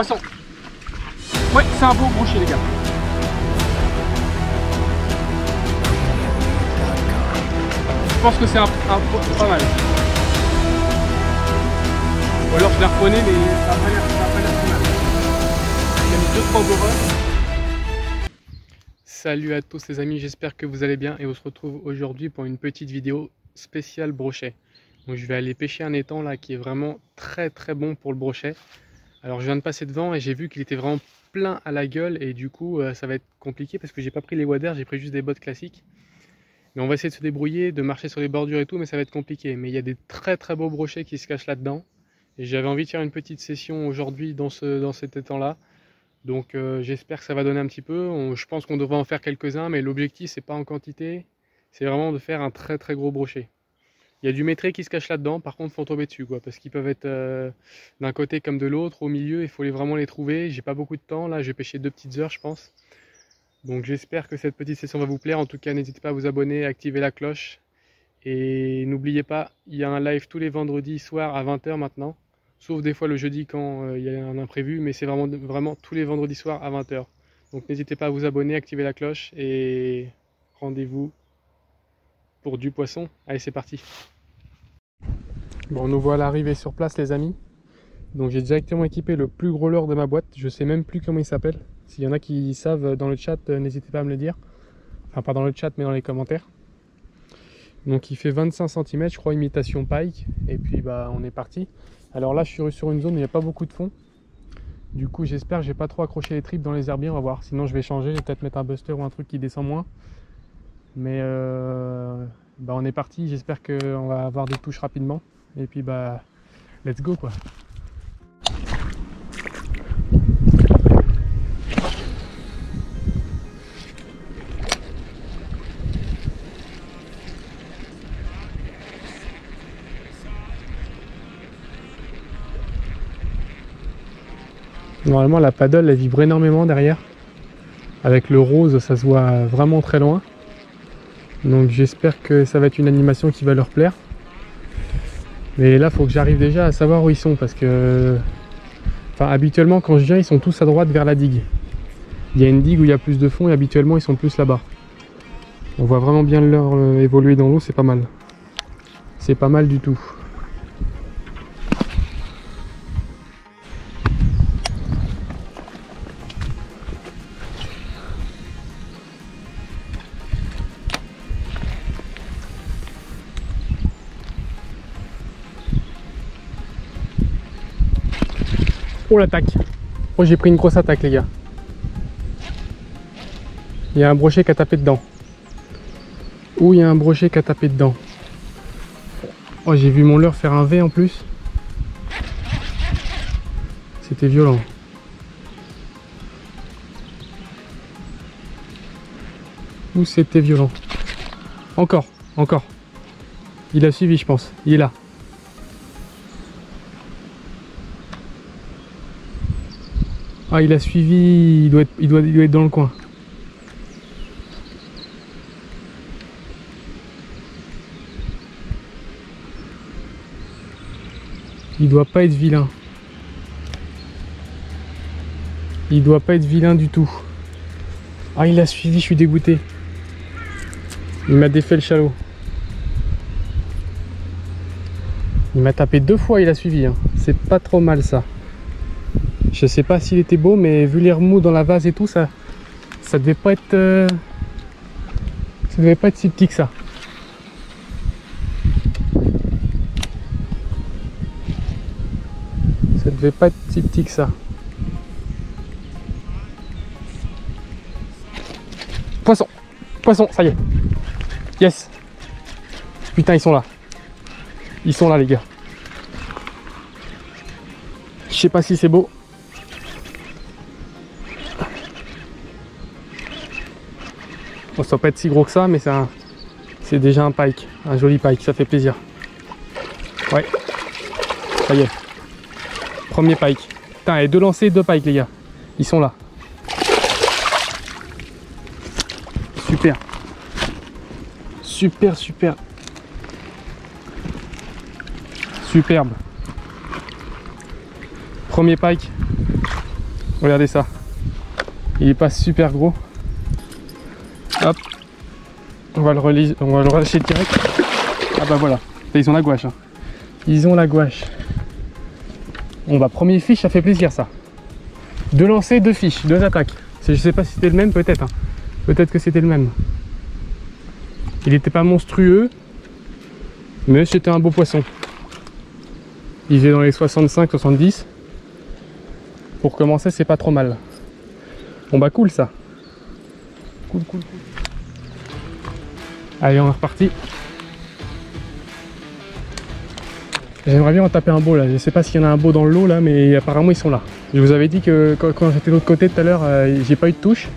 Poisson. Ouais, c'est un beau brochet les gars. Je pense que c'est un pas mal. Ou alors je l'ai reconnu mais ça n'a pas l'air si mal. J'ai mis 2-3 beaux vols. Salut à tous les amis, j'espère que vous allez bien et on se retrouve aujourd'hui pour une petite vidéo spéciale brochet. Donc je vais aller pêcher un étang là qui est vraiment très bon pour le brochet. Alors je viens de passer devant et j'ai vu qu'il était vraiment plein à la gueule et du coup ça va être compliqué parce que j'ai pas pris les waders, j'ai pris juste des bottes classiques. Mais on va essayer de se débrouiller, de marcher sur les bordures et tout, mais ça va être compliqué. Mais il y a des très beaux brochets qui se cachent là-dedans. Et j'avais envie de faire une petite session aujourd'hui dans cet étang-là. Donc j'espère que ça va donner un petit peu. Je pense qu'on devrait en faire quelques-uns, mais l'objectif c'est pas en quantité, c'est vraiment de faire un très gros brochet. Il y a du métré qui se cache là-dedans, par contre faut tomber dessus quoi, parce qu'ils peuvent être d'un côté comme de l'autre, au milieu, il faut vraiment les trouver. J'ai pas beaucoup de temps, là je vais pêcher 2 petites heures je pense. Donc j'espère que cette petite session va vous plaire. En tout cas, n'hésitez pas à vous abonner, à activer la cloche. Et n'oubliez pas, il y a un live tous les vendredis soirs à 20 h maintenant. Sauf des fois le jeudi quand il y a un imprévu, mais c'est vraiment tous les vendredis soirs à 20 h. Donc n'hésitez pas à vous abonner, activer la cloche et rendez-vous pour du poisson. Allez, c'est parti. Bon, nous voilà arrivés sur place les amis. Donc j'ai directement équipé le plus gros leurre de ma boîte. Je sais même plus comment il s'appelle. S'il y en a qui savent dans le chat, n'hésitez pas à me le dire. Enfin pas dans le chat mais dans les commentaires. Donc il fait 25 cm, je crois, imitation pike. Et puis bah on est parti. Alors là je suis sur une zone où il n'y a pas beaucoup de fond. Du coup j'espère que j'ai pas trop accroché les tripes dans les herbiers, on va voir. Sinon je vais changer, je vais peut-être mettre un buster ou un truc qui descend moins. Mais bah on est parti, j'espère qu'on va avoir des touches rapidement. Et puis bah let's go quoi. Normalement la paddle elle vibre énormément derrière. Avec le rose ça se voit vraiment très loin. Donc j'espère que ça va être une animation qui va leur plaire. Mais là il faut que j'arrive déjà à savoir où ils sont parce que habituellement quand je viens ils sont tous à droite vers la digue. Il y a une digue où il y a plus de fond et habituellement ils sont plus là-bas. On voit vraiment bien leur évoluer dans l'eau, c'est pas mal. C'est pas mal du tout. Oh l'attaque! Oh j'ai pris une grosse attaque les gars. Il y a un brochet qui a tapé dedans. Ou il y a un brochet qui a tapé dedans. Oh j'ai vu mon leurre faire un V en plus. C'était violent. Ou c'était violent. Encore. Il a suivi je pense. Il est là. Ah il a suivi, il doit être dans le coin. Il doit pas être vilain. Il doit pas être vilain du tout. Ah il a suivi, je suis dégoûté. Il m'a défait le chalot. Il m'a tapé 2 fois, il a suivi. Hein. C'est pas trop mal ça. Je sais pas s'il était beau, mais vu les remous dans la vase et tout, ça devait pas être si petit que ça. Ça devait pas être si petit que ça. Poisson, ça y est. Yes. Putain, ils sont là. Ils sont là les gars. Je sais pas si c'est beau. Bon, ça va pas être si gros que ça, mais c'est déjà un pike, un joli pike, ça fait plaisir. Ouais, ça y est. Premier pike. Putain, et 2 lancers, 2 pikes les gars. Ils sont là. Super. Superbe. Premier pike. Regardez ça. Il est pas super gros. Hop. On va le relâcher direct. Ah bah voilà. Ils ont la gouache. Hein. Ils ont la gouache. On va premier fiche, ça fait plaisir ça. 2 lancers, 2 fiches, 2 attaques. Je sais pas si c'était le même, peut-être. Hein. Peut-être que c'était le même. Il n'était pas monstrueux, mais c'était un beau poisson. Il faisait dans les 65-70. Pour commencer, c'est pas trop mal. Bon bah cool ça. Cool. Allez, on est reparti. J'aimerais bien en taper un beau là. Je sais pas s'il y en a un beau dans l'eau là, mais apparemment ils sont là. Je vous avais dit que quand j'étais de l'autre côté tout à l'heure, j'ai pas eu de touche.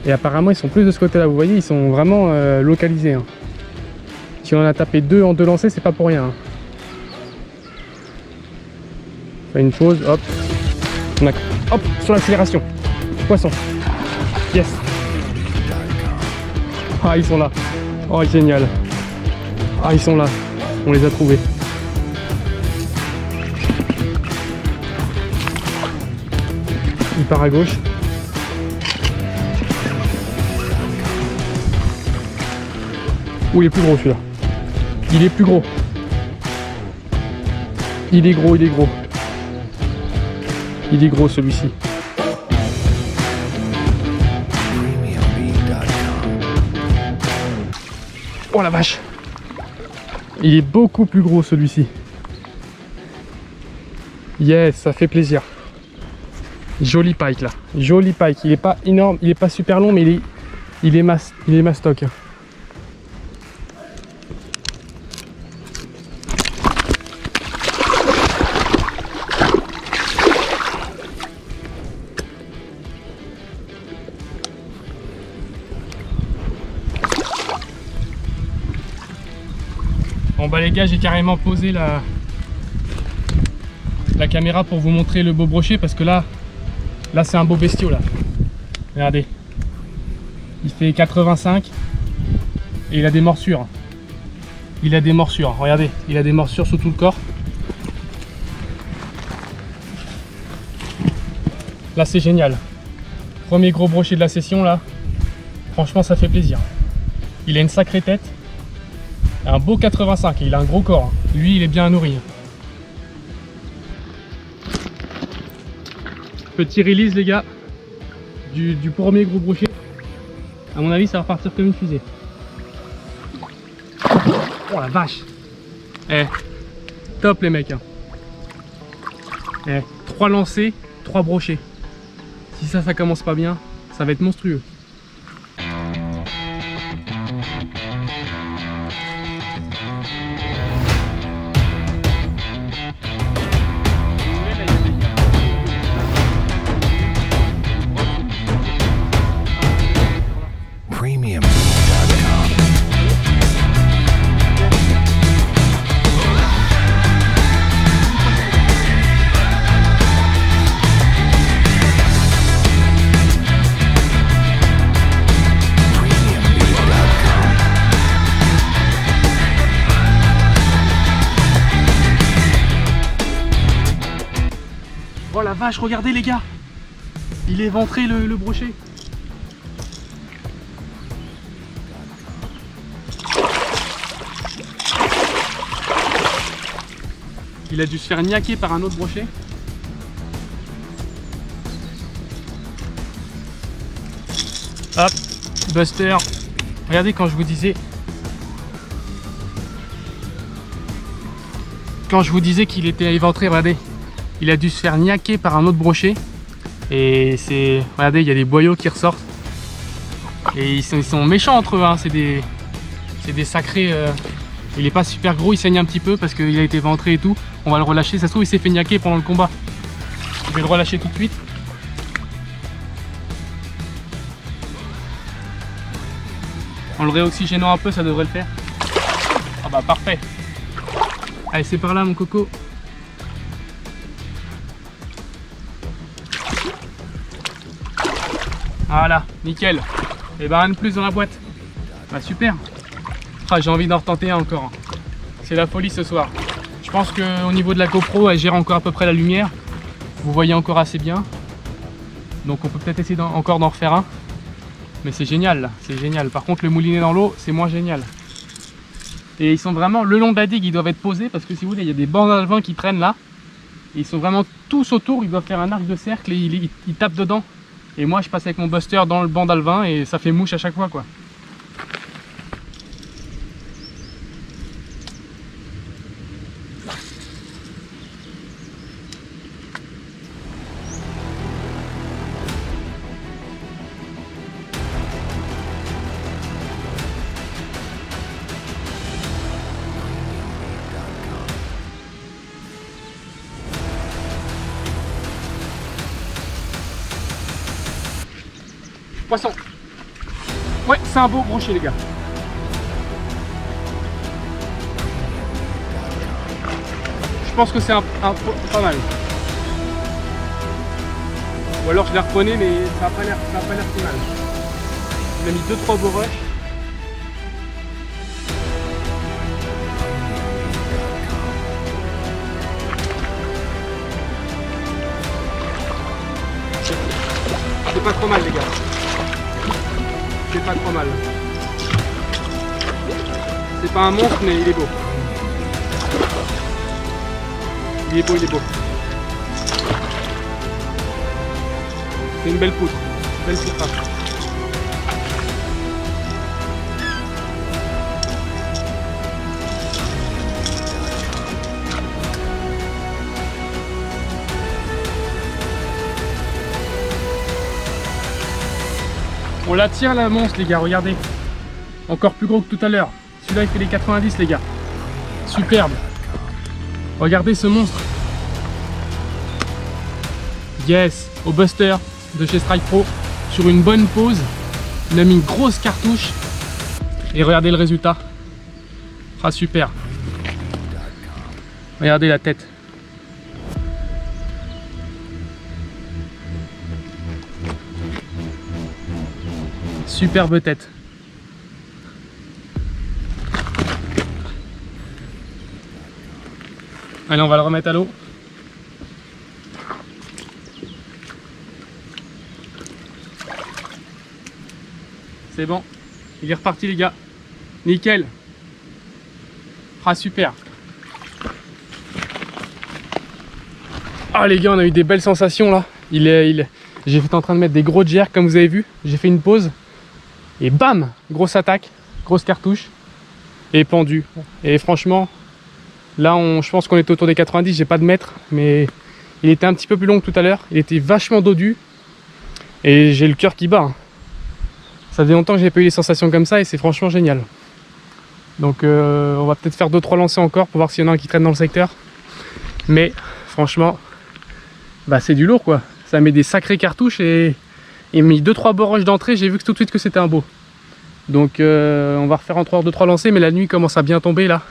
Et apparemment ils sont plus de ce côté là. Vous voyez, ils sont vraiment localisés. Hein. Si on en a tapé 2 en 2 lancers, c'est pas pour rien. Hein. On fait une pause, hop. Hop, sur l'accélération. Poisson. Yes. Ah, ils sont là. Oh, génial. Ah, ils sont là. On les a trouvés. Il part à gauche. Ouh, il est plus gros celui-là. Il est plus gros. Il est gros. Il est gros celui-ci. Oh la vache! Il est beaucoup plus gros celui-ci. Yes, ça fait plaisir. Joli pike là. Joli pike. Il est pas énorme, il est pas super long, mais il est mastoc. Bon bah les gars, j'ai carrément posé la caméra pour vous montrer le beau brochet, parce que là c'est un beau bestiau là. Regardez, il fait 85 et il a des morsures. Regardez, il a des morsures sous tout le corps. Là c'est génial. Premier gros brochet de la session là. Franchement ça fait plaisir. Il a une sacrée tête. Un beau 85, il a un gros corps. Lui il est bien nourri. Petit release les gars du premier gros brochet. À mon avis ça va repartir comme une fusée. Oh la vache. Eh, top les mecs. Eh, 3 lancers, 3 brochets. Si ça commence pas bien, ça va être monstrueux. Oh la vache, regardez les gars, il est ventré le brochet. Il a dû se faire niaquer par un autre brochet. Hop, Buster. Regardez quand je vous disais qu'il était éventré, regardez. Il a dû se faire niaquer par un autre brochet. Et c'est... Regardez, il y a des boyaux qui ressortent. Et ils sont méchants entre eux, hein. C'est des sacrés... Il est pas super gros, il saigne un petit peu parce qu'il a été ventré et tout. On va le relâcher, ça se trouve il s'est fait niaquer pendant le combat. Je vais le relâcher tout de suite. En le réoxygénant un peu, ça devrait le faire. Ah bah parfait. Allez, c'est par là mon coco. Voilà, nickel. Et bah rien de plus dans la boîte. Bah super. Ah, j'ai envie d'en retenter un encore. C'est la folie ce soir. Je pense qu'au niveau de la GoPro, elle gère encore à peu près la lumière. Vous voyez encore assez bien. Donc on peut peut-être essayer encore d'en refaire un. Mais c'est génial là, c'est génial. Par contre le moulinet dans l'eau, c'est moins génial. Et ils sont vraiment le long de la digue, ils doivent être posés parce que si vous voulez, il y a des bancs d'alevin qui traînent là. Et ils sont vraiment tous autour, ils doivent faire un arc de cercle et ils tapent dedans. Et moi je passe avec mon buster dans le banc d'alevin et ça fait mouche à chaque fois quoi. Poisson. Ouais, c'est un beau brochet les gars. Je pense que c'est pas mal. Ou alors je l'ai reprené mais ça n'a pas l'air si mal. Il a mis 2-3 beaux rushs. C'est pas trop mal les gars. C'est pas trop mal. C'est pas un monstre mais il est beau. Il est beau, il est beau. C'est une belle poutre. Belle surface. On la tire la monstre les gars, regardez. Encore plus gros que tout à l'heure. Celui-là il fait les 90 les gars. Superbe. Regardez ce monstre. Yes, au buster de chez Strike Pro. Sur une bonne pause. Il a mis une grosse cartouche. Et regardez le résultat. Ah super. Regardez la tête. Superbe tête. Allez, on va le remettre à l'eau. C'est bon. Il est reparti les gars. Nickel. Ah super. Ah les gars, on a eu des belles sensations là. J'étais en train de mettre des gros jerks comme vous avez vu. J'ai fait une pause. Et bam, grosse attaque, grosse cartouche et pendu. Et franchement, là je pense qu'on était autour des 90, j'ai pas de mètre, mais il était un petit peu plus long que tout à l'heure. Il était vachement dodu et j'ai le cœur qui bat. Ça faisait longtemps que j'ai pas eu des sensations comme ça et c'est franchement génial. Donc on va peut-être faire 2-3 lancers encore pour voir s'il y en a un qui traîne dans le secteur. Mais franchement, bah c'est du lourd quoi. Ça met des sacrées cartouches et il m'a mis 2-3 beaux rushs d'entrée, j'ai vu tout de suite que c'était un beau. Donc on va refaire encore 2-3 lancers, mais la nuit commence à bien tomber là.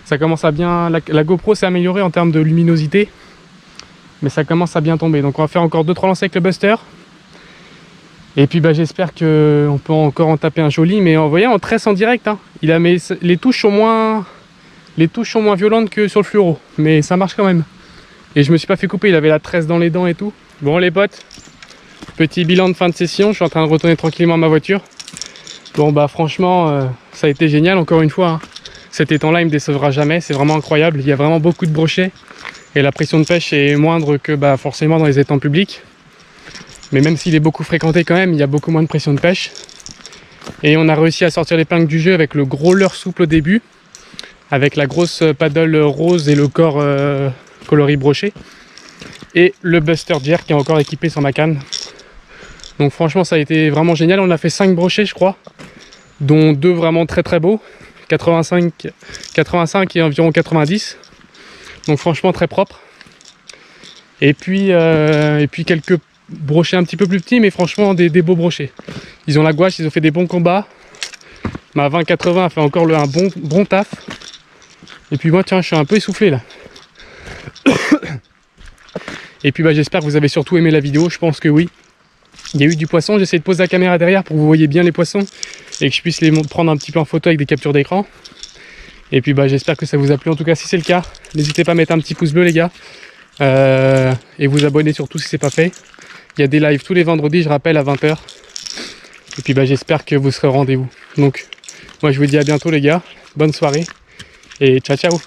Ça commence à bien. La GoPro s'est améliorée en termes de luminosité. Mais ça commence à bien tomber. Donc on va faire encore 2-3 lancers avec le buster. Et puis bah, j'espère qu'on peut encore en taper un joli. Mais vous voyez, on tresse en direct. Hein. Les touches sont moins violentes que sur le fluoro. Mais ça marche quand même. Et je me suis pas fait couper, il avait la tresse dans les dents et tout. Bon les potes. Petit bilan de fin de session, je suis en train de retourner tranquillement à ma voiture. Bon bah franchement, ça a été génial encore une fois. Hein. Cet étang-là, il me décevra jamais, c'est vraiment incroyable. Il y a vraiment beaucoup de brochets et la pression de pêche est moindre que bah, forcément dans les étangs publics. Mais même s'il est beaucoup fréquenté quand même, il y a beaucoup moins de pression de pêche. Et on a réussi à sortir l'épingle du jeu avec le gros leurre souple au début, avec la grosse paddle rose et le corps coloris broché. Et le buster jerk qui est encore équipé sur ma canne. Donc franchement ça a été vraiment génial, on a fait 5 brochets je crois, dont 2 vraiment très très beaux, 85 et environ 90, donc franchement très propre. Et puis quelques brochets un petit peu plus petits, mais franchement des beaux brochets. Ils ont la gouache, ils ont fait des bons combats, ma 20-80 a fait encore un bon taf. Et puis moi tiens, je suis un peu essoufflé là. Et puis bah, j'espère que vous avez surtout aimé la vidéo, je pense que oui. Il y a eu du poisson, j'essaie de poser la caméra derrière pour que vous voyez bien les poissons et que je puisse les prendre un petit peu en photo avec des captures d'écran. Et puis bah, j'espère que ça vous a plu. En tout cas, si c'est le cas, n'hésitez pas à mettre un petit pouce bleu les gars. et vous abonner surtout si c'est pas fait. Il y a des lives tous les vendredis, je rappelle, à 20 h. Et puis j'espère que vous serez au rendez-vous. Donc moi je vous dis à bientôt les gars, bonne soirée et ciao ciao.